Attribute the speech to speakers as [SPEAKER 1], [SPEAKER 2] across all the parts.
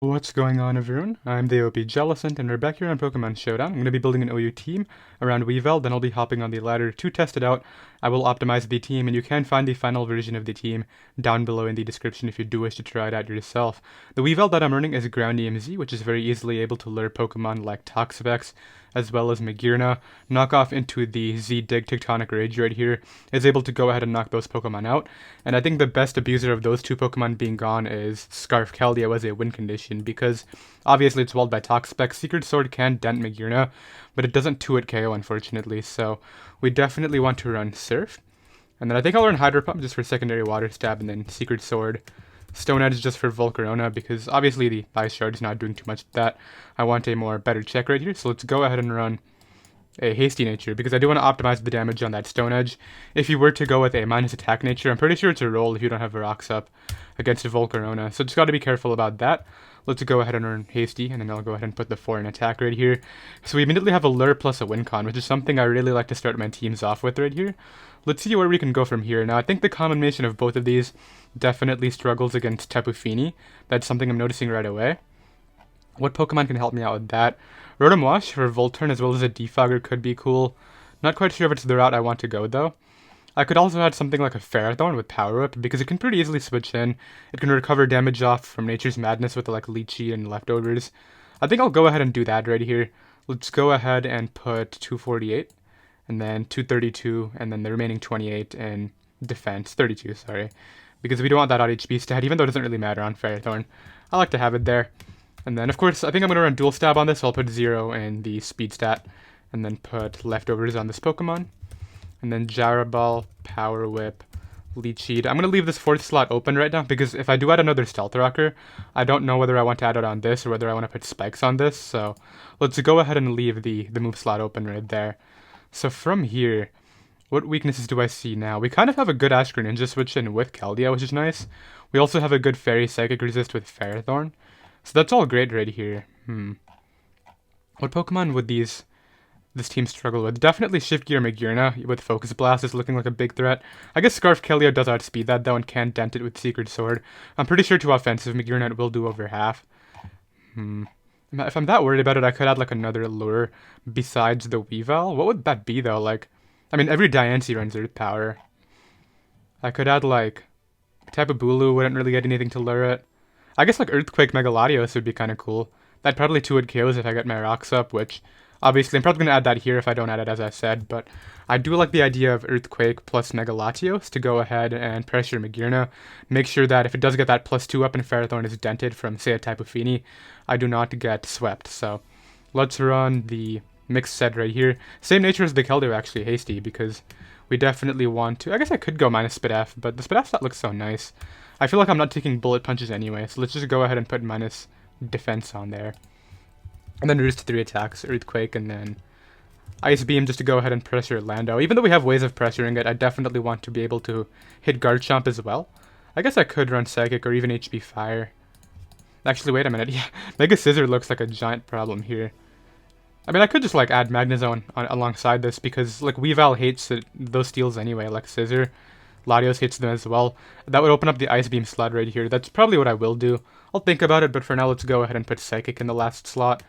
[SPEAKER 1] What's going on, everyone? I'm the OPJellicent, and we're back here on Pokemon Showdown. I'm going to be building an OU team around Weavile, then I'll be hopping on the ladder to test it out. I will optimize the team, and you can find the final version of the team down below in the description if you do wish to try it out yourself. The Weavile that I'm running is Groundium Z, which is very easily able to lure Pokemon like Toxapex, as well as Magearna. Knock off into the Z-Dig Tectonic Rage right here is able to go ahead and knock those Pokemon out. And I think the best abuser of those two Pokemon being gone is Scarf Keldeo as a win condition, because obviously it's walled by Toxapex. Secret Sword can dent Magearna, but it doesn't 2-hit KO unfortunately, so we definitely want to run Surf. And then I think I'll run Hydro Pump just for secondary Water Stab, and then Secret Sword. Stone Edge just for Volcarona, because obviously the Ice Shard is not doing too much with that. I want a more better check right here, so let's go ahead and run a Hasty Nature, because I do want to optimize the damage on that Stone Edge. If you were to go with a minus attack nature, I'm pretty sure it's a roll if you don't have a Rocks up against a Volcarona, so just got to be careful about that. Let's go ahead and run Hasty, and then I'll go ahead and put the 4 in attack right here. So we immediately have a Lure plus a Win Con, which is something I really like to start my teams off with right here. Let's see where we can go from here. Now, I think the combination of both of these definitely struggles against Tapu Fini. That's something I'm noticing right away. What Pokemon can help me out with that? Rotom Wash for Volturn as well as a Defogger could be cool. Not quite sure if it's the route I want to go though. I could also add something like a Ferrothorn with Power Whip, because it can pretty easily switch in. It can recover damage off from Nature's Madness with like Leech Seed and Leftovers. I think I'll go ahead and do that right here. Let's go ahead and put 248, and then 232, and then the remaining 28 in defense, 32, sorry. Because we don't want that odd HP stat, even though it doesn't really matter on Ferrothorn. I like to have it there. And then, of course, I think I'm going to run Dual Stab on this, so I'll put 0 in the speed stat, and then put Leftovers on this Pokemon. And then Gyro Ball, Power Whip, Leech Seed. I'm going to leave this 4th slot open right now, because if I do add another Stealth Rocker, I don't know whether I want to add it on this or whether I want to put Spikes on this, so let's go ahead and leave the move slot open right there. So from here, what weaknesses do I see now? We kind of have a good Ash Greninja switch in with Keldeo, which is nice. We also have a good Fairy Psychic resist with Ferrothorn. So that's all great right here. What Pokemon would this team struggle with? Definitely Shift Gear Magearna with Focus Blast is looking like a big threat. I guess Scarf Keldeo does outspeed that though and can dent it with Secret Sword. I'm pretty sure to offensive Magearna it will do over half. If I'm that worried about it, I could add like another lure besides the Weavile. What would that be though? Like, I mean, every Diancie runs Earth Power. I could add like Tapu Bulu wouldn't really get anything to lure it. I guess like Earthquake Mega Latios would be kind of cool. That'd probably 2-hit KOs if I get my rocks up, which obviously I'm probably going to add that here if I don't add it as I said, but I do like the idea of Earthquake plus Mega Latios to go ahead and pressure Magearna. Make sure that if it does get that +2 up and Ferrothorn is dented from, say, a Tapu Fini, I do not get swept. So let's run the mixed set right here. Same nature as the Keldeo actually, Hasty, because we definitely want to. I guess I could go minus Spit F, but the Spit F stat looks so nice. I feel like I'm not taking bullet punches anyway, so let's just go ahead and put minus defense on there. And then reduce to 3 attacks, Earthquake, and then Ice Beam just to go ahead and pressure Lando. Even though we have ways of pressuring it, I definitely want to be able to hit Garchomp as well. I guess I could run Psychic or even HP Fire. Actually, wait a minute. Yeah, Mega Scissor looks like a giant problem here. I mean, I could just like add Magnezone alongside this, because like Weavile hates those steals anyway, like Scissor. Latios hits them as well. That would open up the Ice Beam slot right here. That's probably what I will do. I'll think about it, but for now let's go ahead and put Psychic in the last slot,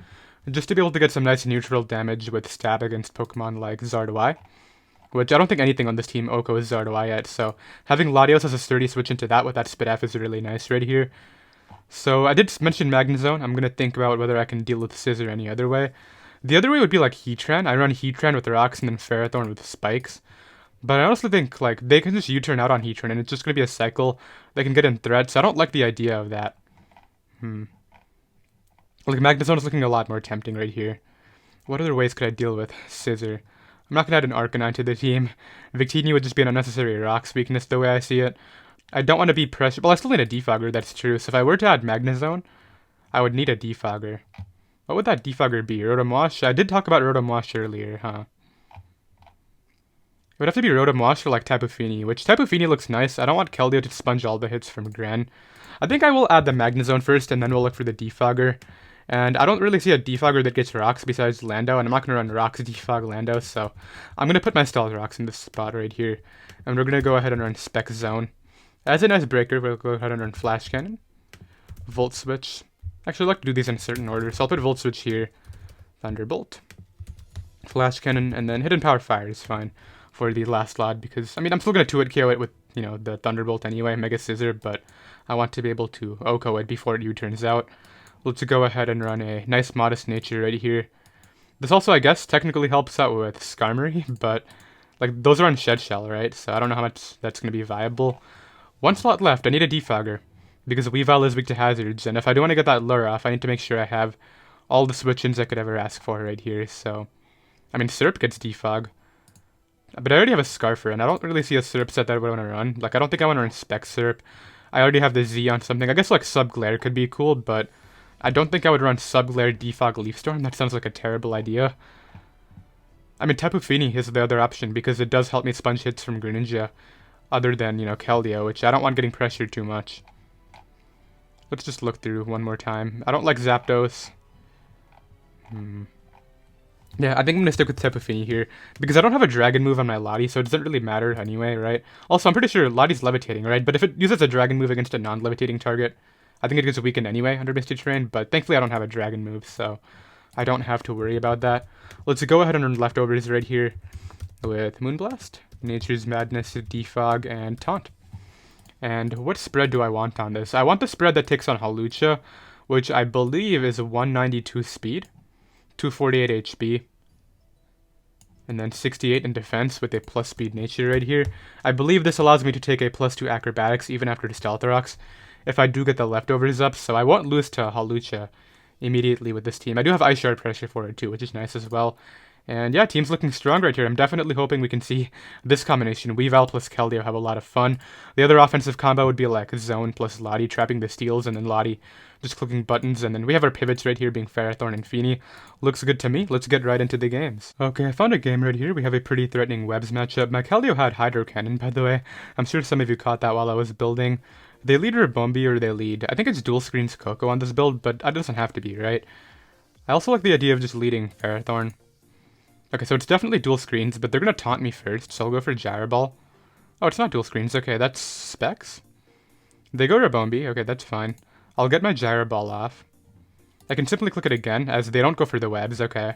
[SPEAKER 1] just to be able to get some nice neutral damage with Stab against Pokemon like Zardois. Which I don't think anything on this team Oko is Zardois yet, so having Latios as a sturdy switch into that with that Spit F is really nice right here. So I did mention Magnezone. I'm going to think about whether I can deal with Scissor any other way. The other way would be like Heatran. I run Heatran with Rocks and then Ferrothorn with Spikes. But I honestly think like they can just U-turn out on Heatran and it's just going to be a cycle. They can get in threat, so I don't like the idea of that. Like Magnezone is looking a lot more tempting right here. What other ways could I deal with Scissor? I'm not going to add an Arcanine to the team. Victini would just be an unnecessary Rocks weakness the way I see it. I don't want to be pressured. Well, I still need a Defogger, that's true. So if I were to add Magnezone, I would need a Defogger. What would that Defogger be? Rotom Wash? I did talk about Rotom Wash earlier, huh? It would have to be Rotom Wash or like Tapu Fini, which Tapu Fini looks nice. I don't want Keldeo to sponge all the hits from Gran. I think I will add the Magnezone first, and then we'll look for the Defogger. And I don't really see a Defogger that gets Rocks besides Lando, and I'm not going to run Rocks Defog Lando, so I'm going to put my Stealth Rocks in this spot right here. And we're going to go ahead and run Spec Zone. As a nice breaker, we'll go ahead and run Flash Cannon, Volt Switch, Actually, I like to do these in a certain order, so I'll put Volt Switch here, Thunderbolt, Flash Cannon, and then Hidden Power Fire is fine for the last slot, because, I mean, I'm still going to 2-hit KO it with, you know, the Thunderbolt anyway, Mega Scissor, but I want to be able to OHKO it before it U-turns out. Let's go ahead and run a nice Modest Nature right here. This also, I guess, technically helps out with Skarmory, but, like, those are on Shed Shell, right? So I don't know how much that's going to be viable. One slot left, I need a Defogger, because Weavile is weak to hazards, and if I do want to get that lure off, I need to make sure I have all the switch-ins I could ever ask for right here, so... I mean, Syrup gets Defog, but I already have a Scarfer, and I don't really see a Syrup set that I would want to run. Like, I don't think I want to run Spec Syrup. I already have the Z on something. I guess, like, Subglare could be cool, but I don't think I would run Subglare, Defog, Leaf Storm. That sounds like a terrible idea. I mean, Tapu Fini is the other option, because it does help me sponge hits from Greninja, other than, you know, Keldeo, which I don't want getting pressured too much. Let's just look through one more time. I don't like Zapdos. Yeah, I think I'm going to stick with Tapu Fini here, because I don't have a Dragon move on my Lati, so it doesn't really matter anyway, right? Also, I'm pretty sure Lati's levitating, right? But if it uses a Dragon move against a non-levitating target, I think it gets weakened anyway under Misty Terrain, but thankfully I don't have a Dragon move, so I don't have to worry about that. Let's go ahead and run Leftovers right here with Moonblast, Nature's Madness, Defog, and Taunt. And what spread do I want on this? I want the spread that takes on Hawlucha, which I believe is 192 speed, 248 HP, and then 68 in defense with a plus speed nature right here. I believe this allows me to take a plus 2 acrobatics even after the Stealth Rocks if I do get the Leftovers up, so I won't lose to Hawlucha immediately with this team. I do have Ice Shard pressure for it too, which is nice as well. And yeah, team's looking strong right here. I'm definitely hoping we can see this combination, Weavile plus Keldeo, have a lot of fun. The other offensive combo would be like Zone plus Lati, trapping the steals, and then Lati just clicking buttons. And then we have our pivots right here being Ferrothorn and Fini. Looks good to me. Let's get right into the games. Okay, I found a game right here. We have a pretty threatening Webs matchup. My Keldeo had Hydro Cannon, by the way. I'm sure some of you caught that while I was building. They lead Ribombee or they lead. I think it's dual screens Coco on this build, but it doesn't have to be, right? I also like the idea of just leading Ferrothorn. Okay, so it's definitely dual screens, but they're going to taunt me first, so I'll go for Gyro Ball. Oh, it's not dual screens. Okay, that's Specs. They go Ribombee. Okay, that's fine. I'll get my Gyro Ball off. I can simply click it again, as they don't go for the webs. Okay.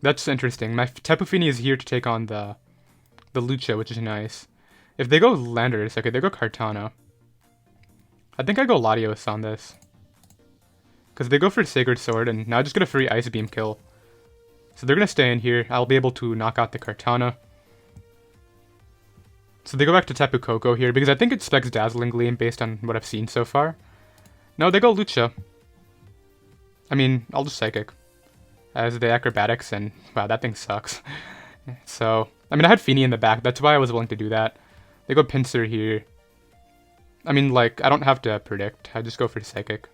[SPEAKER 1] That's interesting. My Tapu Fini is here to take on the Lucha, which is nice. If they go Landers, okay, they go Kartana. I think I go Latios on this, because they go for Sacred Sword, and now I just get a free Ice Beam kill. So they're going to stay in here. I'll be able to knock out the Kartana. So they go back to Tapu Koko here, because I think it specs Dazzling Gleam based on what I've seen so far. No, they go Lucha. I mean, I'll just Psychic as the Acrobatics, and wow, that thing sucks. So, I mean, I had Fini in the back. That's why I was willing to do that. They go Pinsir here. I mean, like, I don't have to predict. I just go for Psychic,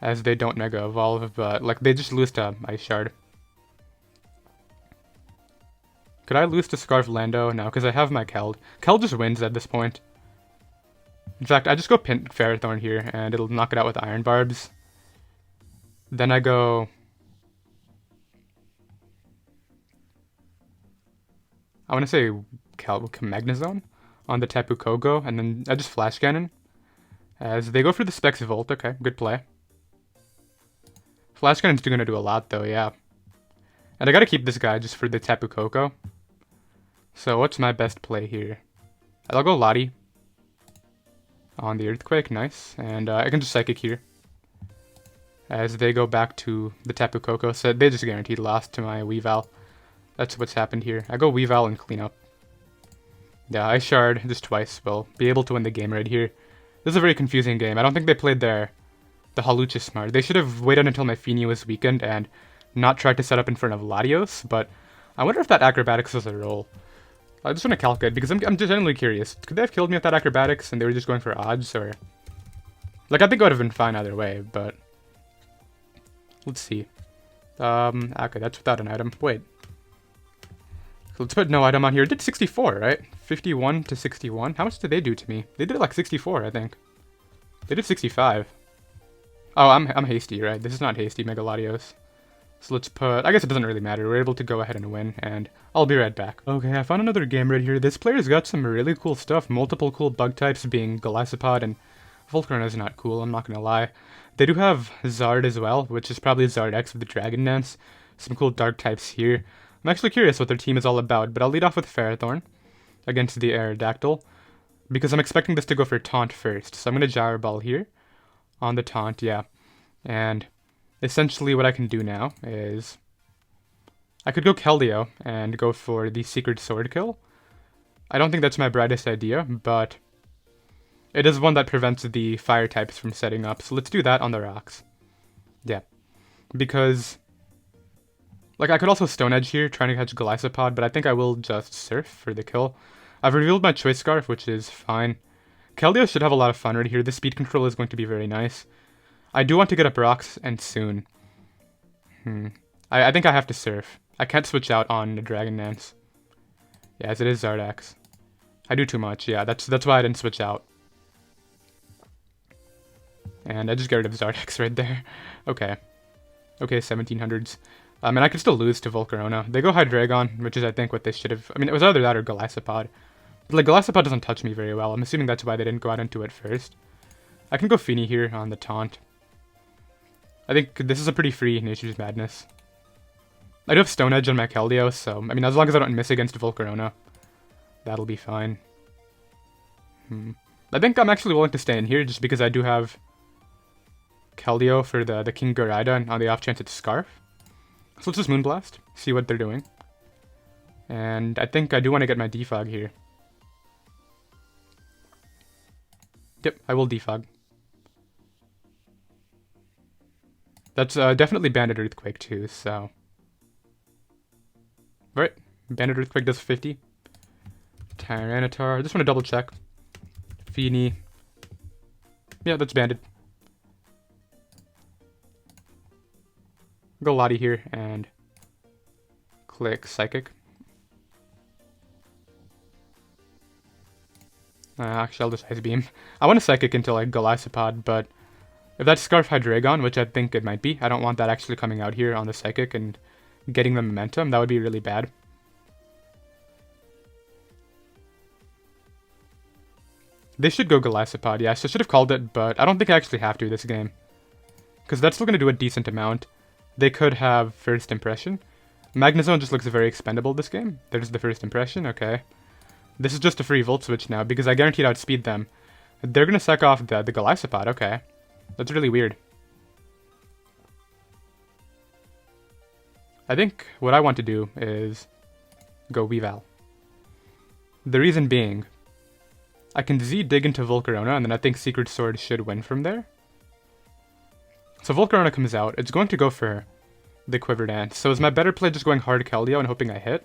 [SPEAKER 1] as they don't Mega Evolve, but, like, they just lose to Ice Shard. Could I lose to Scarf Lando? No, because I have my Keld. Keld just wins at this point. In fact, I just go Pin Ferrothorn here, and it'll knock it out with Iron Barbs. Then I go... I want to say Magnezone on the Tapu Koko, and then I just Flash Cannon. As they go for the Specs Volt. Okay, good play. Flash Cannon's going to do a lot, though, yeah. And I gotta keep this guy just for the Tapu Koko. So what's my best play here? I'll go Lati on the Earthquake, nice. And I can just Psychic here, as they go back to the Tapu Koko. So they just guaranteed loss to my Weavile. That's what's happened here. I go Weavile and clean up. Yeah, Ice Shard just twice will be able to win the game right here. This is a very confusing game. I don't think they played the Hawlucha smart. They should have waited until my Fini was weakened and not tried to set up in front of Latios, but I wonder if that Acrobatics was a roll. I just want to calculate, because I'm just genuinely curious. Could they have killed me with that Acrobatics and they were just going for odds, or... Like, I think it would have been fine either way, but... Let's see. Okay, that's without an item. Wait. Let's put no item on here. It did 64, right? 51 to 61. How much did they do to me? They did like 64, I think. They did 65. Oh, I'm hasty, right? This is not hasty, Mega Latios. So let's put... I guess it doesn't really matter. We're able to go ahead and win, and I'll be right back. Okay, I found another game right here. This player's got some really cool stuff. Multiple cool bug types, being Golisopod and Volcarona is not cool, I'm not gonna lie. They do have Zard as well, which is probably Zard X with the Dragon Dance. Some cool dark types here. I'm actually curious what their team is all about, but I'll lead off with Ferrothorn against the Aerodactyl, because I'm expecting this to go for Taunt first. So I'm gonna Gyro Ball here on the Taunt, yeah. And essentially what I can do now is I could go Keldeo and go for the Secret Sword kill. I don't think that's my brightest idea, but it is one that prevents the fire types from setting up, so let's do that on the rocks. Yeah. Because, like, I could also Stone Edge here, trying to catch Golisopod, but I think I will just Surf for the kill. I've revealed my Choice Scarf, which is fine. Keldeo should have a lot of fun right here. The speed control is going to be very nice. I do want to get up rocks, and soon. I think I have to Surf. I can't switch out on the Dragon Dance. Yeah, as it is Zardax. I do too much, yeah, that's why I didn't switch out. And I just got rid of Zardax right there. Okay. Okay, 1700s. And I could still lose to Volcarona. They go Hydreigon, which is, I think, what they should have... I mean, it was either that or Golisopod. But, like, Golisopod doesn't touch me very well. I'm assuming that's why they didn't go out into it first. I can go Feeny here on the Taunt. I think this is a pretty free Nature's Madness. I do have Stone Edge on my Keldeo, so, I mean, as long as I don't miss against Volcarona, that'll be fine. I think I'm actually willing to stay in here, just because I do have Keldeo for the King Garaida on the off chance it's Scarf. So let's just Moonblast, see what they're doing. And I think I do want to get my Defog here. Yep, I will Defog. That's definitely Banded Earthquake too, so... Right, Banded Earthquake does 50. Tyranitar, I just want to double check. Feeny. Yeah, that's Banded. Go Lottie here and click Psychic. Actually, I'll just Ice Beam. I want to Psychic into like Golisopod, but if that's Scarf Hydreigon, which I think it might be, I don't want that actually coming out here on the Psychic and getting the momentum. That would be really bad. They should go Golisopod, yes. I should have called it, but I don't think I actually have to this game. Because that's still going to do a decent amount. They could have First Impression. Magnezone just looks very expendable this game. There's the First Impression, okay. This is just a free Volt Switch now, because I guaranteed I'd outspeed them. They're going to suck off the Golisopod, okay. That's really weird. I think what I want to do is go Weavile. The reason being, I can Z-dig into Volcarona, and then I think Secret Sword should win from there. So Volcarona comes out, it's going to go for the Quiver Dance. So is my better play just going hard Keldeo and hoping I hit?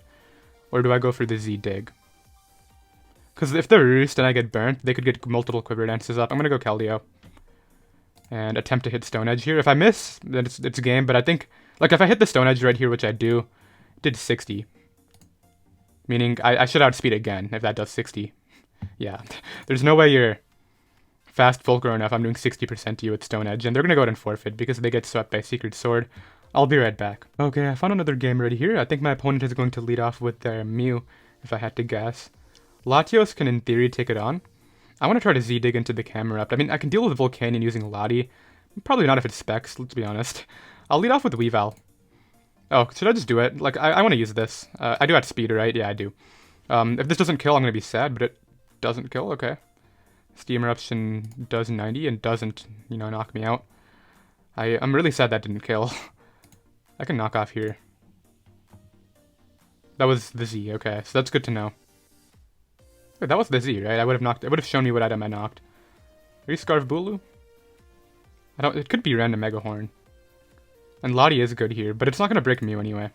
[SPEAKER 1] Or do I go for the Z-dig? Because if they're Roost and I get burnt, they could get multiple Quiver Dances up. I'm going to go Keldeo. And attempt to hit Stone Edge here. If I miss, then it's game, but I think... Like, if I hit the Stone Edge right here, which I do, it did 60. Meaning, I should outspeed again, if that does 60. Yeah, there's no way you're fast Volcarona if I'm doing 60% to you with Stone Edge, and they're gonna go ahead and forfeit because they get swept by Secret Sword. I'll be right back. Okay, I found another game ready here. I think my opponent is going to lead off with their Mew, if I had to guess. Latios can, in theory, take it on. I want to try to Z-dig into the Camerupt. I mean, I can deal with Volcanion using Lottie. Probably not if it's Specs, let's be honest. I'll lead off with Weavile. Oh, should I just do it? Like, I want to use this. I do outspeed, right? Yeah, I do. If this doesn't kill, I'm going to be sad, but it doesn't kill, okay. Steam Eruption does 90 and doesn't, you know, knock me out. I'm really sad that didn't kill. I can knock off here. That was the Z, okay, so that's good to know. Wait, that was the Z, right? It would have shown me what item I knocked. Are you Scarf Bulu? It could be random Mega Horn. And Lottie is good here, but it's not going to break Mew anyway.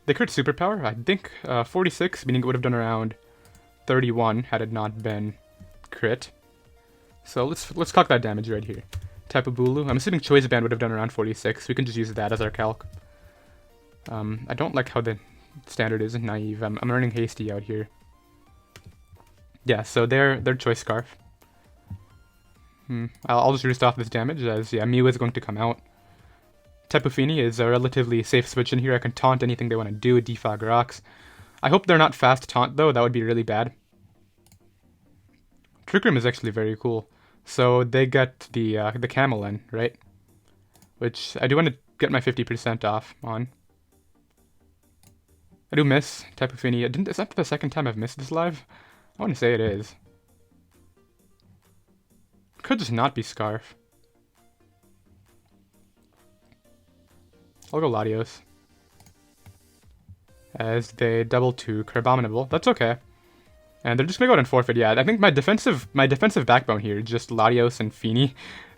[SPEAKER 1] They crit Superpower, I think 46, meaning it would have done around 31 had it not been crit. So let's calc that damage right here. Tapu Bulu. I'm assuming Choice Band would have done around 46. We can just use that as our calc. I don't like how the standard is naive. I'm earning Hasty out here. Yeah, so their Choice Scarf. I'll just roost off this damage as, yeah, Mew is going to come out. Tapu Fini is a relatively safe switch in here. I can taunt anything they want to do, defog rocks. I hope they're not fast taunt though, that would be really bad. Trick Room is actually very cool. So they get the camel in, right? Which I do want to get my 50% off on. I do miss Tapu Fini. Is that the second time I've missed this live? I want to say it is. Could just not be Scarf. I'll go Latios. As they double to Crabominable. That's okay. And they're just gonna go ahead and forfeit. Yeah, I think my defensive backbone here, just Latios and Fini,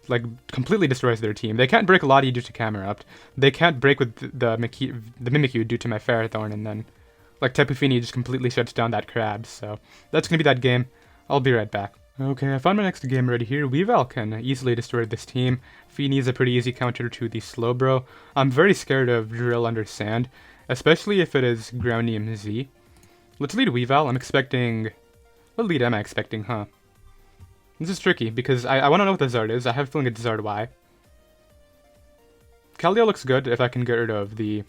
[SPEAKER 1] like completely destroys their team. They can't break Lati due to Camerupt. They can't break with the Mimikyu due to my Ferrothorn, and then like Tapu Fini just completely shuts down that crab. So that's gonna be that game. I'll be right back. Okay, I found my next game right here. Weavile can easily destroy this team. Fini is a pretty easy counter to the Slowbro. I'm very scared of Drill under Sand, especially if it is Groundium Z. Let's lead Weavile. I'm expecting... What lead am I expecting, huh? This is tricky, because I want to know what the Zard is. I have a feeling it's Zard Y. Keldeo looks good if I can get rid of the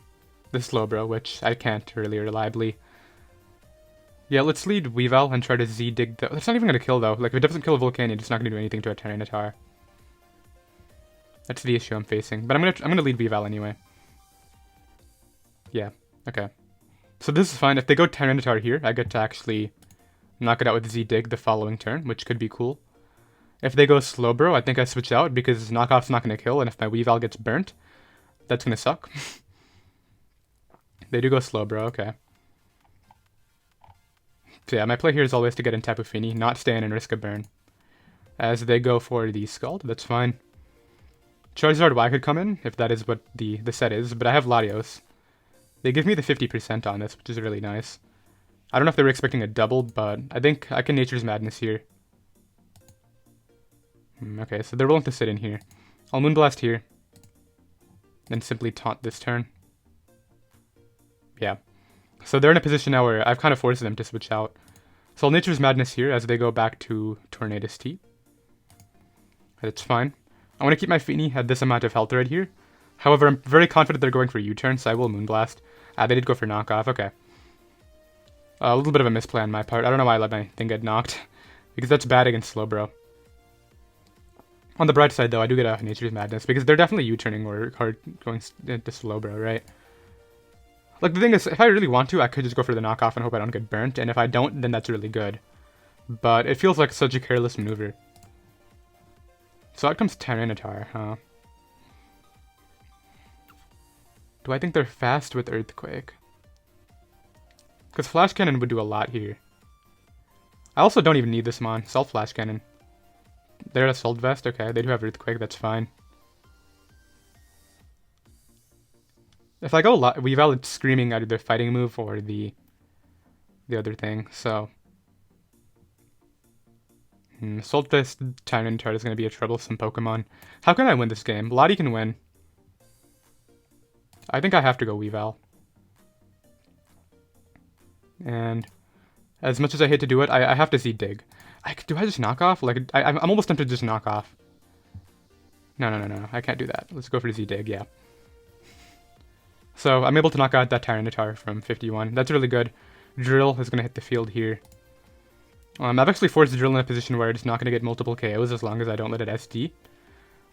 [SPEAKER 1] Slowbro, which I can't really reliably. Yeah, let's lead Weavile and try to Z-dig the... That's not even going to kill, though. Like, if it doesn't kill a Volcanion, it's not going to do anything to a Tyranitar. That's the issue I'm facing. But I'm gonna lead Weavile anyway. Yeah, okay. So this is fine. If they go Tyranitar here, I get to actually knock it out with Z-dig the following turn, which could be cool. If they go Slowbro, I think I switch out because Knockoff's not going to kill, and if my Weavile gets burnt, that's going to suck. They do go Slowbro, okay. So yeah, my play here is always to get in Tapu Fini, not stay in and risk a burn. As they go for the Scald, that's fine. Charizard Y could come in, if that is what the set is, but I have Latios. They give me the 50% on this, which is really nice. I don't know if they were expecting a double, but I think I can Nature's Madness here. Okay, so they're willing to sit in here. I'll Moonblast here. Then simply taunt this turn. Yeah. So they're in a position now where I've kind of forced them to switch out. So I'll Nature's Madness here as they go back to Tornadus T. That's fine. I want to keep my Fini at this amount of health right here. However, I'm very confident they're going for U-turn, so I will Moonblast. They did go for knockoff, okay. A little bit of a misplay on my part. I don't know why I let my thing get knocked. Because that's bad against Slowbro. On the bright side, though, I do get a Nature's Madness. Because they're definitely U-turning or going into Slowbro, right? Like, the thing is, if I really want to, I could just go for the knockoff and hope I don't get burnt. And if I don't, then that's really good. But it feels like such a careless maneuver. So out comes Tyranitar, huh? Do I think they're fast with Earthquake? Because Flash Cannon would do a lot here. I also don't even need this Mon. Salt Flash Cannon. They're at Assault Vest? Okay, they do have Earthquake, that's fine. If I go Weavile, it's screaming either their fighting move or the other thing, so... Assault Vest Tyranitar is going to be a troublesome Pokemon. How can I win this game? Lottie can win. I think I have to go Weavile. And as much as I hate to do it, I have to Z-dig. Do I just knock off? Like, I'm almost tempted to just knock off. No. I can't do that. Let's go for Z-dig, yeah. So I'm able to knock out that Tyranitar from 51. That's really good. Drill is going to hit the field here. I've actually forced Drill in a position where it's not going to get multiple KOs as long as I don't let it SD.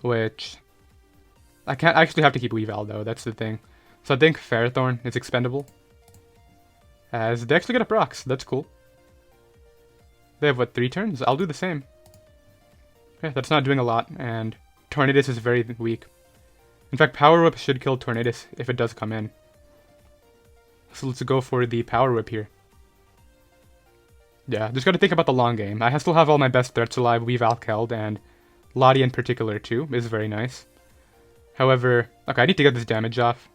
[SPEAKER 1] Which... I actually have to keep Weavile, though. That's the thing. So I think Ferrothorn is expendable. As they actually get up rocks. That's cool. They have, what, 3 turns? I'll do the same. Okay, that's not doing a lot. And Tornadus is very weak. In fact, Power Whip should kill Tornadus if it does come in. So let's go for the Power Whip here. Yeah, just gotta think about the long game. I still have all my best threats alive. Weavile, Keld, and Lottie in particular, too, is very nice. However, okay, I need to get this damage off.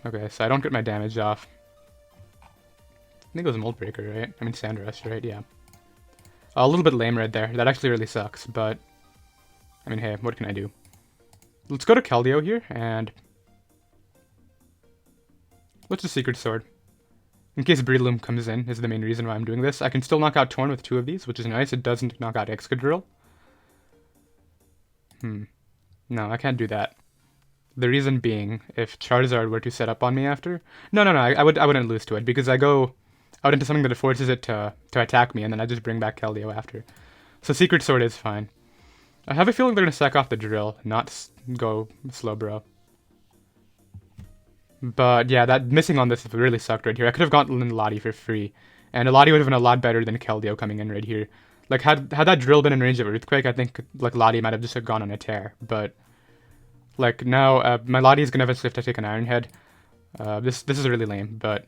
[SPEAKER 1] Okay, so I don't get my damage off. I think it was Mold Breaker, right? I mean Sand Rush, right? Yeah. A little bit lame right there. That actually really sucks, but... I mean, hey, what can I do? Let's go to Keldeo here, and... let's just Secret Sword. In case Breloom comes in, is the main reason why I'm doing this. I can still knock out Torn with 2 of these, which is nice. It doesn't knock out Excadrill. No, I can't do that. The reason being, if Charizard were to set up on me after... No, I wouldn't lose to it, because I go out into something that forces it to attack me, and then I just bring back Keldeo after. So Secret Sword is fine. I have a feeling they're going to sack off the drill, not go Slowbro. But yeah, that missing on this really sucked right here. I could have gotten Lottie for free. And a Lottie would have been a lot better than Keldeo coming in right here. Like, had that drill been in range of Earthquake, I think, like, Lottie might have just gone on a tear. But, like, now, my Lottie is going to eventually have to take an Iron Head. This is really lame, but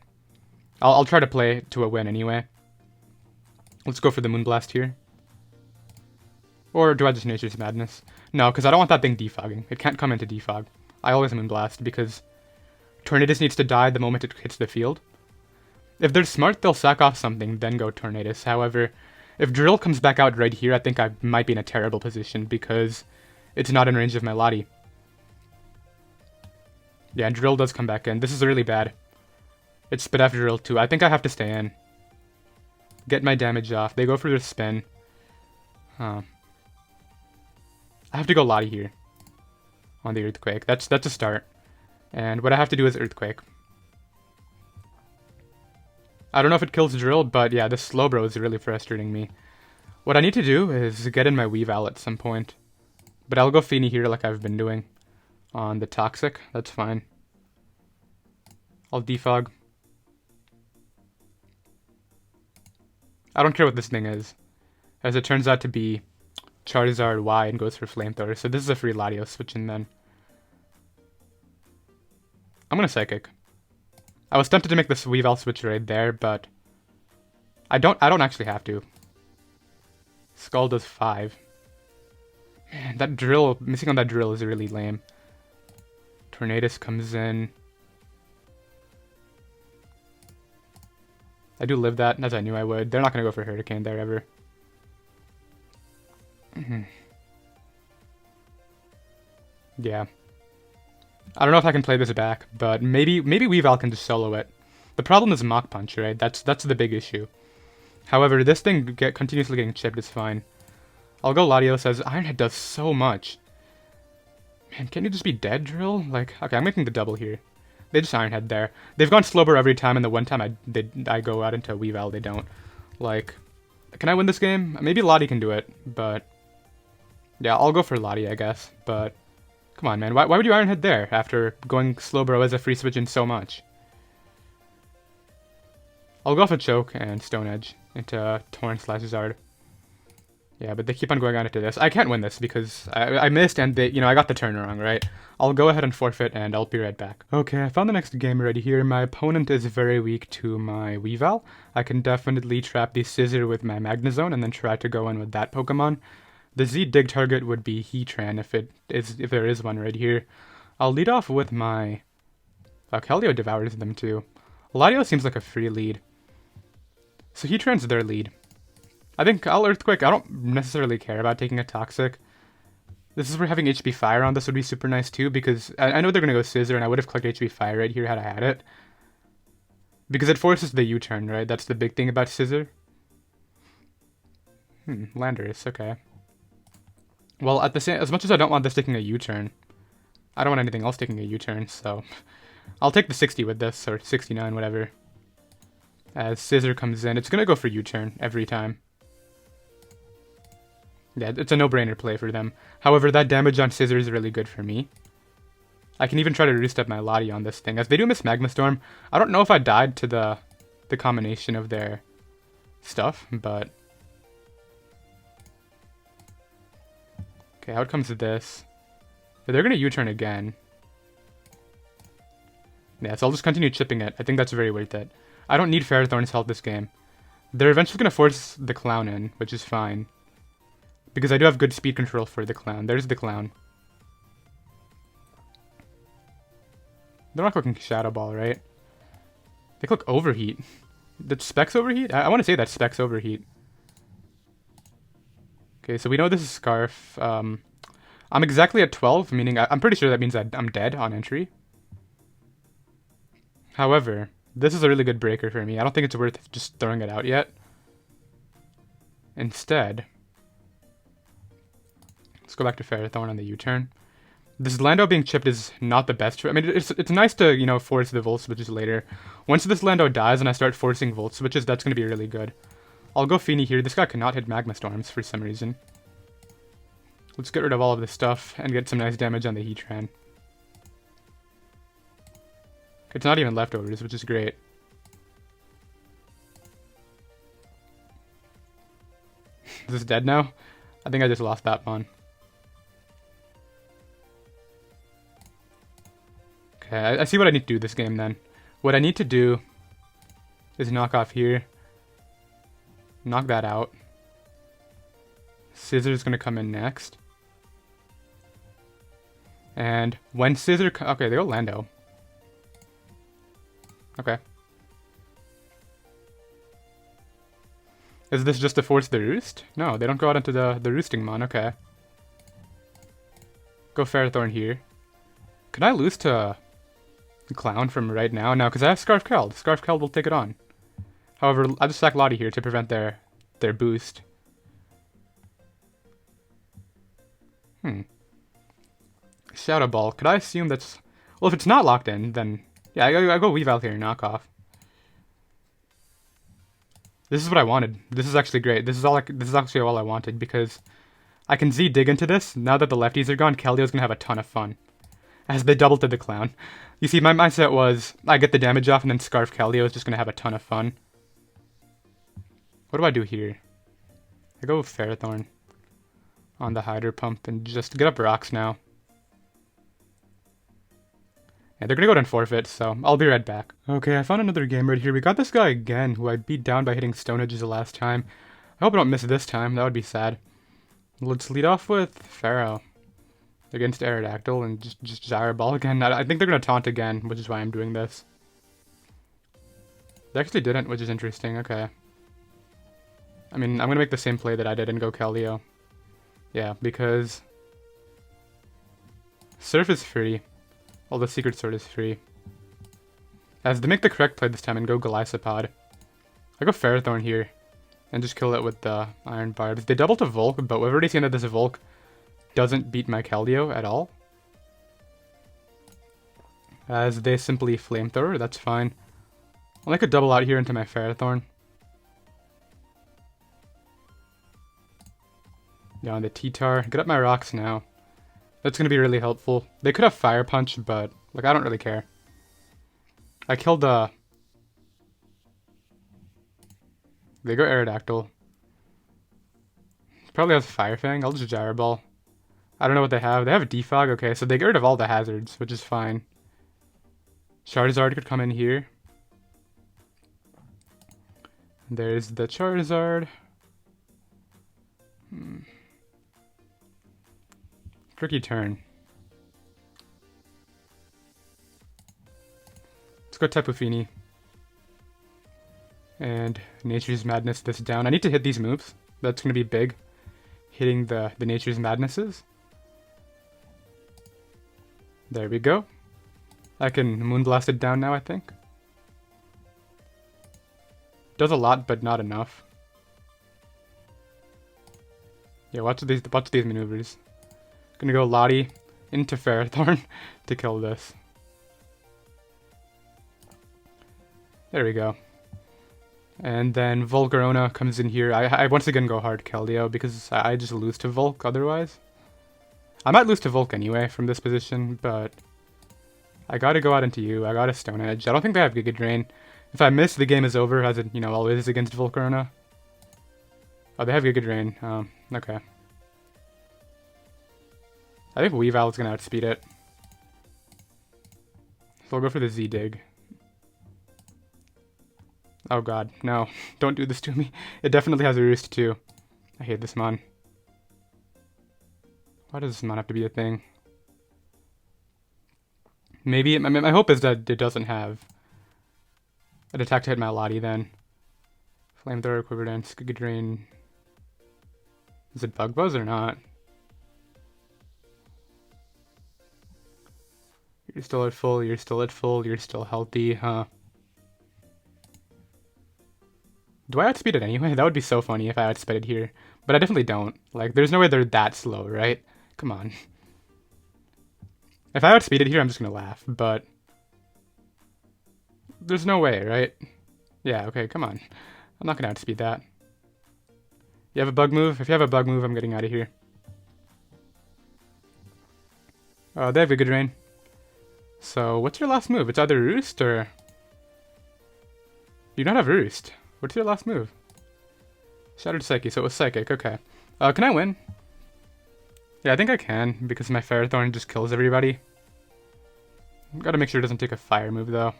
[SPEAKER 1] I'll try to play to a win anyway. Let's go for the Moonblast here. Or do I just Nature's Madness? No, because I don't want that thing defogging. It can't come into defog. I always Moonblast because Tornadus needs to die the moment it hits the field. If they're smart, they'll sack off something, then go Tornadus. However, if Drill comes back out right here, I think I might be in a terrible position because it's not in range of my Lottie. Yeah, Drill does come back in. This is really bad. It's spit after Drill too. I think I have to stay in. Get my damage off. They go for their spin. Huh. I have to go Lottie here. On the Earthquake. That's a start. And what I have to do is Earthquake. I don't know if it kills Drill, but yeah, this Slowbro is really frustrating me. What I need to do is get in my Weavile at some point. But I'll go Feeny here like I've been doing. On the Toxic, that's fine. I'll defog. I don't care what this thing is. As it turns out to be Charizard Y and goes for Flamethrower. So this is a free Latios switch in then. I'm gonna Psychic. I was tempted to make this Weavile switch right there, but I don't actually have to. Skull does 5. Man, that drill, missing on that drill is really lame. Tornadus comes in. I do live that, as I knew I would. They're not going to go for Hurricane there ever. Yeah. I don't know if I can play this back, but maybe Weavile can just solo it. The problem is Mach Punch, right? That's the big issue. However, this thing continuously getting chipped is fine. I'll go Latios as Iron Head does so much. Man, can't you just be dead, Drill? Like, okay, I'm making the double here. They just Iron Head there. They've gone Slowbro every time, and the one time I go out into Weavile, they don't. Like, can I win this game? Maybe Lottie can do it, but yeah, I'll go for Lottie, I guess. But come on, man, why would you Iron Head there after going Slowbro as a free switch in so much? I'll go for Choke and Stone Edge into Torrent/Zard. Yeah, but they keep on going on into this. I can't win this because I missed and they, I got the turn wrong, right? I'll go ahead and forfeit and I'll be right back. Okay, I found the next game ready here. My opponent is very weak to my Weavile. I can definitely trap the Scissor with my Magnezone and then try to go in with that Pokemon. The Z dig target would be Heatran if there is one right here. I'll lead off with my Keldeo devours them too. Latios seems like a free lead. So Heatran's their lead. I think I'll Earthquake. I don't necessarily care about taking a Toxic. This is where having HP Fire on this would be super nice too, because I know they're going to go Scissor, and I would have clicked HP Fire right here had I had it. Because it forces the U-turn, right? That's the big thing about Scissor. Landorus, okay. Well, at the same, as much as I don't want this taking a U-turn, I don't want anything else taking a U-turn, so I'll take the 60 with this, or 69, whatever. As Scissor comes in, it's going to go for U-turn every time. Yeah, it's a no-brainer play for them. However, that damage on Scissor is really good for me. I can even try to restep my Lottie on this thing. As they do miss Magma Storm, I don't know if I died to the combination of their stuff, but okay, out comes this. They're going to U-turn again. Yeah, so I'll just continue chipping it. I think that's very worth it. I don't need Ferrothorn's help this game. They're eventually going to force the Clown in, which is fine. Because I do have good speed control for the Clown. There's the Clown. They're not clicking Shadow Ball, right? They click Overheat. Did Specs Overheat? I want to say that's Specs Overheat. Okay, so we know this is Scarf. I'm exactly at 12, meaning I'm pretty sure that means that I'm dead on entry. However, this is a really good breaker for me. I don't think it's worth just throwing it out yet. Instead, let's go back to Ferrothorn on the U-turn. This Lando being chipped is not the best. I mean, it's nice to, force the Volt Switches later. Once this Lando dies and I start forcing Volt Switches, that's going to be really good. I'll go Feeny here. This guy cannot hit Magma Storms for some reason. Let's get rid of all of this stuff and get some nice damage on the Heatran. It's not even leftovers, which is great. Is this dead now? I think I just lost that one. Okay, I see what I need to do this game then. What I need to do is knock off here. Knock that out. Scissor's gonna come in next. And when Scissor... Okay, they go Lando. Okay. Is this just to force the roost? No, they don't go out into the roosting mon. Okay. Go Ferrothorn here. Can I lose to Clown from right now? No, because I have Scarf Keld. Scarf Keld will take it on. However, I'll just sack Lottie here to prevent their boost. Shadow Ball. Could I assume that's... Well, if it's not locked in, then... Yeah, I go Weavile here, knock off. This is what I wanted. This is actually great. This is actually all I wanted, because I can Z dig into this. Now that the lefties are gone, Keldeo's gonna have a ton of fun. As they double to the Clown. You see, my mindset was, I get the damage off, and then Scarf Keldeo is just gonna have a ton of fun. What do I do here? I go with Ferrothorn on the Hydro Pump, and just get up rocks now. Yeah, they're gonna go down forfeit, so I'll be right back. Okay, I found another game right here. We got this guy again, who I beat down by hitting Stone Edges the last time. I hope I don't miss this time. That would be sad. Let's lead off with Pharaoh against Aerodactyl and just Gyro Ball again. I think they're gonna taunt again, which is why I'm doing this. They actually didn't, which is interesting. Okay. I mean, I'm gonna make the same play that I did and go Keldeo. Yeah, because Surf is free. Well, the Secret Sword is free. As they make the correct play this time and go Golisopod. I go Ferrothorn here. And just kill it with the Iron Barbs. They double to Volk, but we've already seen that this Volk doesn't beat my Keldeo at all. As they simply Flamethrower, that's fine. Well, I could double out here into my Ferrothorn. Yeah, on the T-Tar. Get up my rocks now. That's going to be really helpful. They could have Fire Punch, but like I don't really care. I killed the... They go Aerodactyl. Probably has Fire Fang. I'll just Gyro Ball. I don't know what they have. They have a Defog. Okay, so they get rid of all the hazards, which is fine. Charizard could come in here. There's the Charizard. Tricky turn. Let's go Tapu Fini. And Nature's Madness this down. I need to hit these moves. That's going to be big. Hitting the Nature's Madnesses. There we go. I can Moonblast it down now, I think. Does a lot, but not enough. Yeah, watch these maneuvers. Gonna go Lottie into Ferrothorn to kill this. There we go. And then Volcarona comes in here. I once again go hard Keldeo because I just lose to Volk otherwise. I might lose to Volk anyway from this position, but I gotta go out into you. I got a Stone Edge. I don't think they have Giga Drain. If I miss, the game is over, as it, always is against Volcarona. Oh, they have Giga Drain. Okay. I think Weavile is going to outspeed it. So I'll go for the Z-Dig. Oh god, no. Don't do this to me. It definitely has a roost too. I hate this mon. Why does this mon have to be a thing? Maybe, my hope is that it doesn't have an attack to hit my Lottie then. Flamethrower, Quiver Dance, Giga Drain. Is it Bug Buzz or not? You're still at full, you're still at full, you're still healthy, huh? Do I outspeed it anyway? That would be so funny if I outspeed it here. But I definitely don't. Like, there's no way they're that slow, right? Come on. If I outspeed it here, I'm just gonna laugh, but... There's no way, right? Yeah, okay, come on. I'm not gonna outspeed that. You have a bug move? If you have a bug move, I'm getting out of here. Oh, they have a good rain. So, what's your last move? It's either Roost or... You don't have Roost. What's your last move? Shattered Psyche, so it was Psychic, okay. Can I win? Yeah, I think I can, because my Ferrothorn just kills everybody. Gotta make sure it doesn't take a fire move, though.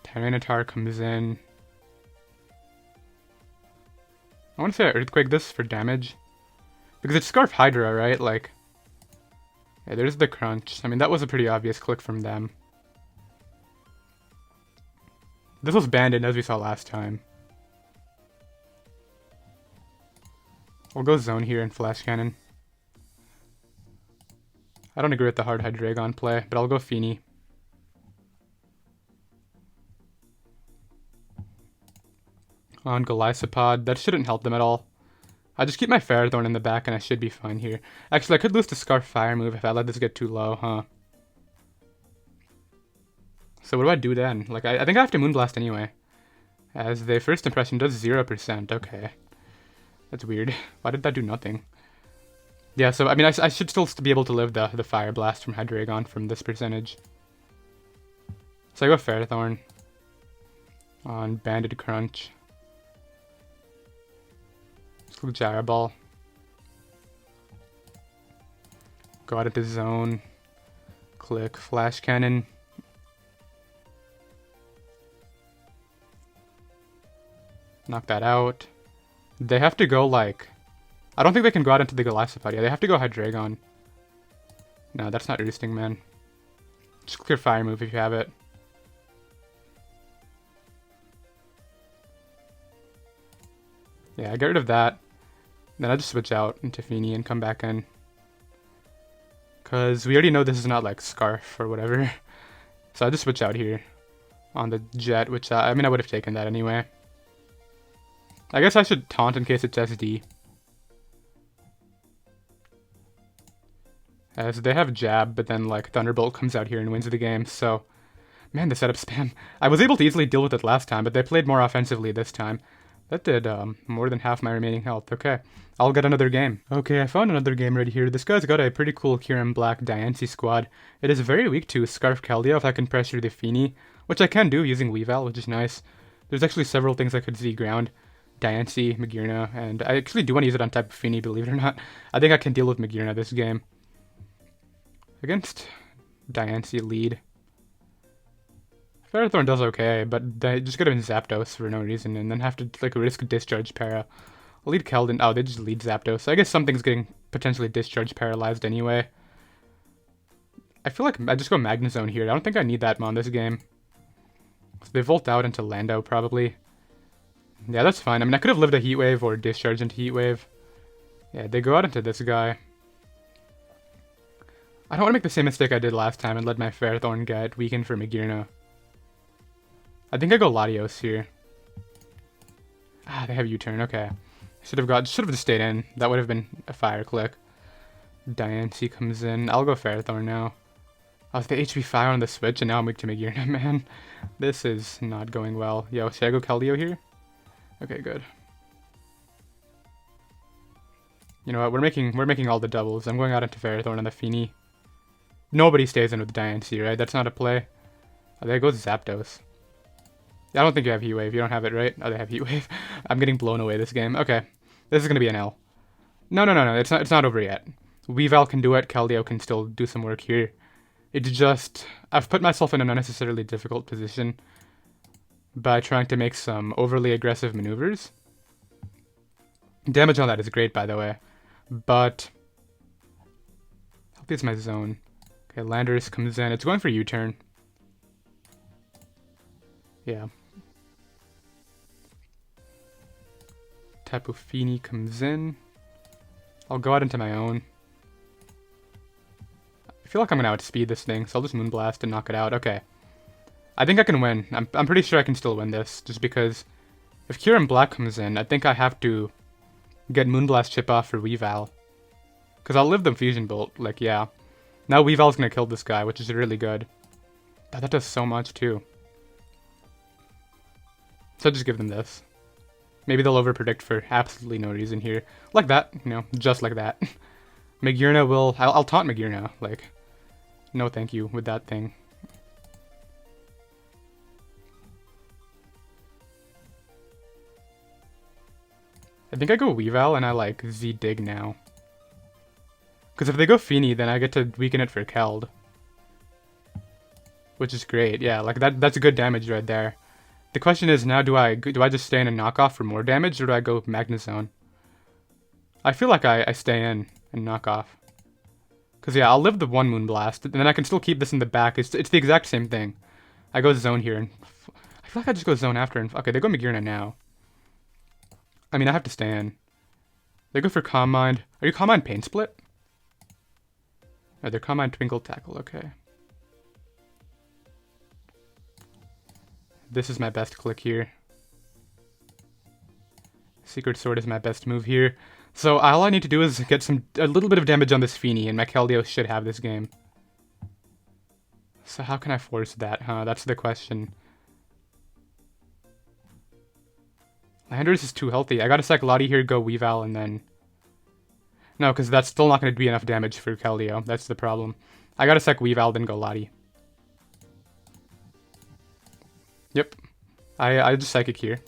[SPEAKER 1] Tyranitar comes in. I want to say I Earthquake this for damage. Because it's Scarf Hydra, right? Like... Yeah, there's the crunch. I mean, that was a pretty obvious click from them. This was banded, as we saw last time. We'll go Zone here and Flash Cannon. I don't agree with the hard Hydreigon play, but I'll go Feeny. On Golisopod, that shouldn't help them at all. I just keep my Ferrothorn in the back and I should be fine here. Actually, I could lose the Scarf Fire move if I let this get too low, huh? So what do I do then? Like, I think I have to Moonblast anyway. As the first impression does 0%, okay. That's weird. Why did that do nothing? Yeah, so, I mean, I should still be able to live the Fire Blast from Hydreigon from this percentage. So I go Ferrothorn. On Banded Crunch. Let's go Gyro Ball. Go out into Zone. Click Flash Cannon. Knock that out. They have to go, like... I don't think they can go out into the Golisopod. Yeah, they have to go Hydreigon. No, that's not roosting, man. Just clear Fire move if you have it. Yeah, I get rid of that. Then I just switch out into Feeny and come back in. Because we already know this is not, like, Scarf or whatever. So I just switch out here on the Jet, which, I mean, I would have taken that anyway. I guess I should taunt in case it's SD. As they have Jab, but then, like, Thunderbolt comes out here and wins the game, so... Man, the setup spam. I was able to easily deal with it last time, but they played more offensively this time. That did, more than half my remaining health. Okay, I'll get another game. Okay, I found another game right here. This guy's got a pretty cool Kyurem Black Diancie squad. It is very weak to Scarf Keldeo if I can pressure the Feeny, which I can do using Weavile, which is nice. There's actually several things I could Z-ground. Diancie, Magearna, and I actually do want to use it on type of Feeny, believe it or not. I think I can deal with Magearna this game. Against Diancie lead. Ferrothorn does okay, but they just get him in Zapdos for no reason, and then have to, like, risk Discharge Para. Lead Keldon. Oh, they just lead Zapdos. I guess something's getting potentially Discharge Paralyzed anyway. I feel like I just go Magnezone here. I don't think I need that on this game. So they Volt out into Lando, probably. Yeah, that's fine. I mean, I could have lived a Heat Wave or Discharge into Heat Wave. Yeah, they go out into this guy. I don't want to make the same mistake I did last time and let my Ferrothorn get weakened for Magearna. I think I go Latios here. Ah, they have U-turn. Okay. Should have just stayed in. That would have been a fire click. Diancie comes in. I'll go Ferrothorn now. I was the HP fire on the switch, and now I'm weak to Magearna, man. This is not going well. Yo, should I go Keldeo here? Okay, good. You know what? We're making all the doubles. I'm going out into Ferrothorn on the Feeny. Nobody stays in with Diancie, right? That's not a play. Oh, there goes Zapdos. I don't think you have Heat Wave. You don't have it, right? Oh, they have Heat Wave. I'm getting blown away this game. Okay. This is going to be an L. No. It's not over yet. Weavile can do it. Keldeo can still do some work here. It's just... I've put myself in an unnecessarily difficult position by trying to make some overly aggressive maneuvers. Damage on that is great, by the way. But... Healthy is my zone. Okay, Landorus comes in. It's going for U-turn. Yeah. Tapu Fini comes in. I'll go out into my own. I feel like I'm going to outspeed this thing, so I'll just Moonblast and knock it out. Okay. I think I can win. I'm pretty sure I can still win this, just because if Kyurem Black comes in, I think I have to get Moonblast chip off for Weavile. Because I'll live the Fusion Bolt, like, yeah. Now Weavile's going to kill this guy, which is really good. But that does so much, too. So I'll just give them this. Maybe they'll overpredict for absolutely no reason here. Like that, you know, just like that. Magearna will... I'll taunt Magearna. Like, no thank you with that thing. I think I go Weavile and I like Z-Dig now. Because if they go Feeny, then I get to weaken it for Keld. Which is great, yeah, like that's good damage right there. The question is now, do I just stay in and knock off for more damage, or do I go Magnezone? I feel like I stay in and knock off. Because yeah, I'll live the one Moonblast, and then I can still keep this in the back. It's the exact same thing. I go Zone here, and I feel like I just go Zone after, and okay, they go Magearna now. I mean, I have to stay in. They go for Calm Mind. Are you Calm Mind Pain Split? Oh, they're Calm Mind Twinkle Tackle, okay. This is my best click here. Secret Sword is my best move here. So all I need to do is get a little bit of damage on this Feeny, and my Keldeo should have this game. So how can I force that, huh? That's the question. Landorus is too healthy. I gotta sack Lottie here, go Weavile, and then... No, because that's still not going to be enough damage for Keldeo. That's the problem. I gotta sack Weavile, then go Lottie. Yep. I just Psychic here.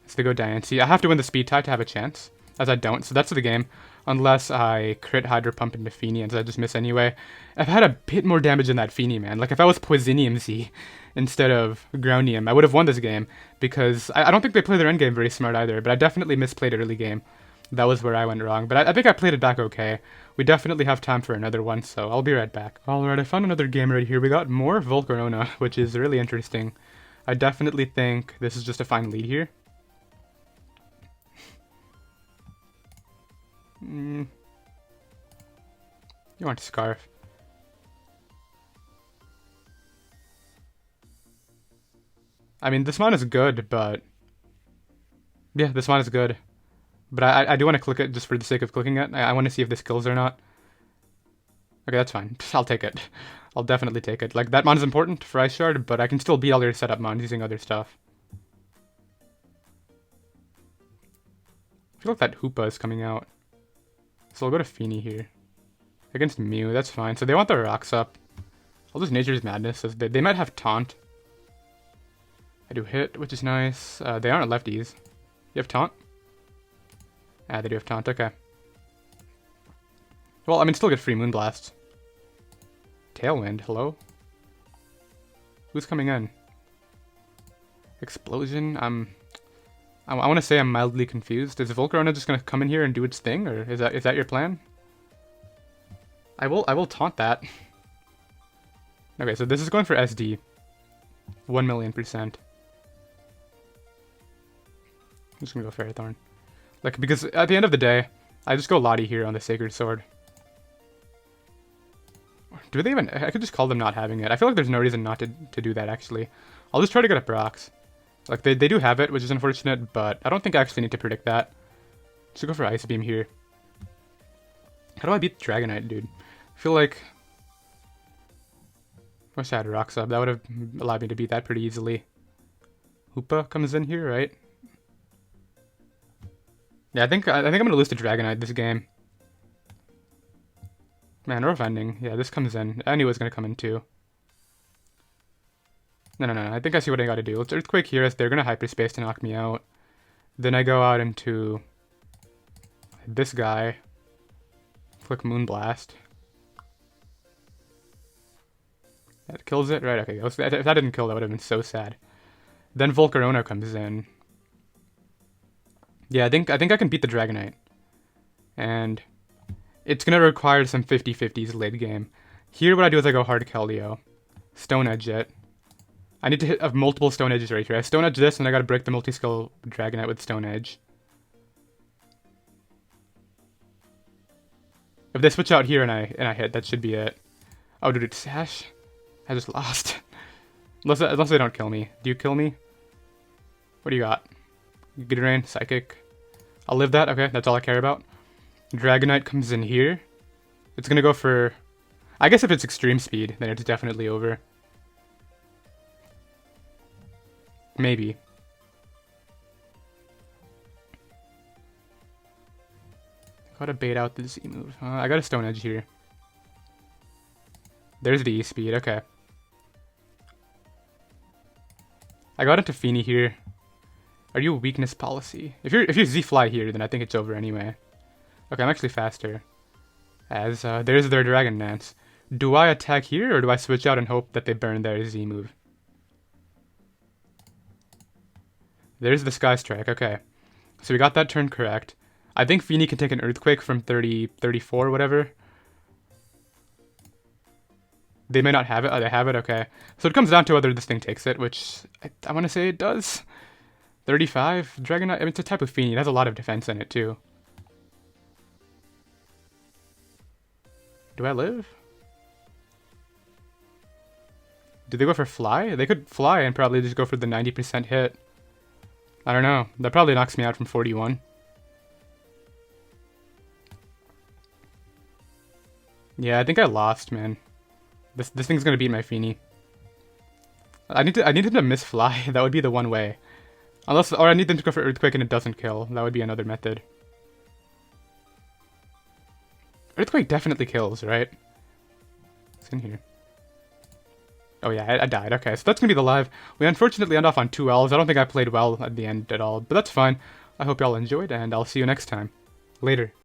[SPEAKER 1] So they go Diancie. I have to win the Speed tie to have a chance, as I don't, so that's the game. Unless I crit Hydro Pump into Feeny, and so I just miss anyway. I've had a bit more damage than that Feeny, man. Like, if I was Poisinium Z instead of Groundium, I would have won this game, because I don't think they play their endgame very smart either, but I definitely misplayed early game. That was where I went wrong, but I think I played it back okay. We definitely have time for another one, so I'll be right back. Alright, I found another game right here. We got more Volcarona, which is really interesting. I definitely think this is just a fine lead here. You want Scarf. I mean, this one is good, but... Yeah, this one is good. But I do want to click it just for the sake of clicking it. I want to see if this kills or not. Okay, that's fine. I'll take it. I'll definitely take it. Like, that mon is important for Ice Shard, but I can still beat all your setup mons using other stuff. I feel like that Hoopa is coming out. So I'll go to Feeny here. Against Mew, that's fine. So they want the rocks up. I'll just Nature's Madness. So they might have Taunt. I do hit, which is nice. They aren't lefties. You have Taunt? Ah, they do have Taunt, okay. Well, I mean, still get free Moonblast. Tailwind, hello? Who's coming in? Explosion? I want to say I'm mildly confused. Is Volcarona just going to come in here and do its thing, or is that your plan? I will taunt that. Okay, so this is going for SD. 1,000,000%. I'm just going to go Ferrothorn. Like, because at the end of the day, I just go Lottie here on the Sacred Sword. Do they even... I could just call them not having it. I feel like there's no reason not to do that, actually. I'll just try to get a Brox. Like, they do have it, which is unfortunate, but I don't think I actually need to predict that. So go for Ice Beam here. How do I beat Dragonite, dude? I feel like... I wish I had Rocks up. That would have allowed me to beat that pretty easily. Hoopa comes in here, right? Yeah, I think I'm gonna lose to Dragonite this game. Man, Rough Ending. Yeah, this comes in. I knew it was gonna come in too. No. I think I see what I gotta do. Let's Earthquake here as they're gonna Hyperspace to knock me out. Then I go out into this guy. Click Moonblast. That kills it? Right, okay. If that didn't kill, that would have been so sad. Then Volcarona comes in. Yeah, I think I can beat the Dragonite. And it's going to require some 50-50s late game. Here what I do is I go hard Keldeo. Stone Edge it. I need to hit multiple Stone Edges right here. I Stone Edge this, and I got to break the multi-skill Dragonite with Stone Edge. If they switch out here and I hit, that should be it. Oh, dude, it's Sash? I just lost. Unless they don't kill me. Do you kill me? What do you got? Good Rain, Psychic. I'll live that. Okay, that's all I care about. Dragonite comes in here. It's gonna go for... I guess if it's Extreme Speed, then it's definitely over. Maybe. Gotta bait out the Z move. I got a Stone Edge here. There's the E-Speed, okay. I got into Feeny here. Are you a weakness policy? If you're Z-Fly here, then I think it's over anyway. Okay, I'm actually faster. As there's their Dragon Dance. Do I attack here, or do I switch out and hope that they burn their Z move? There's the Sky Strike, okay. So we got that turn correct. I think Feeny can take an Earthquake from 30, 34, whatever. They may not have it. Oh, they have it, okay. So it comes down to whether this thing takes it, which I want to say it does. 35? Dragonite, I mean, it's a type of Feeny. It has a lot of defense in it, too. Do I live? Do they go for Fly? They could Fly and probably just go for the 90% hit. I don't know. That probably knocks me out from 41. Yeah, I think I lost, man. This thing's gonna beat my Feeny. I need him to miss Fly. That would be the one way. Unless, or I need them to go for Earthquake and it doesn't kill. That would be another method. Earthquake definitely kills, right? It's in here. Oh yeah, I died. Okay, so that's gonna be the live. We unfortunately end off on 2 Ls. I don't think I played well at the end at all, but that's fine. I hope y'all enjoyed, and I'll see you next time. Later.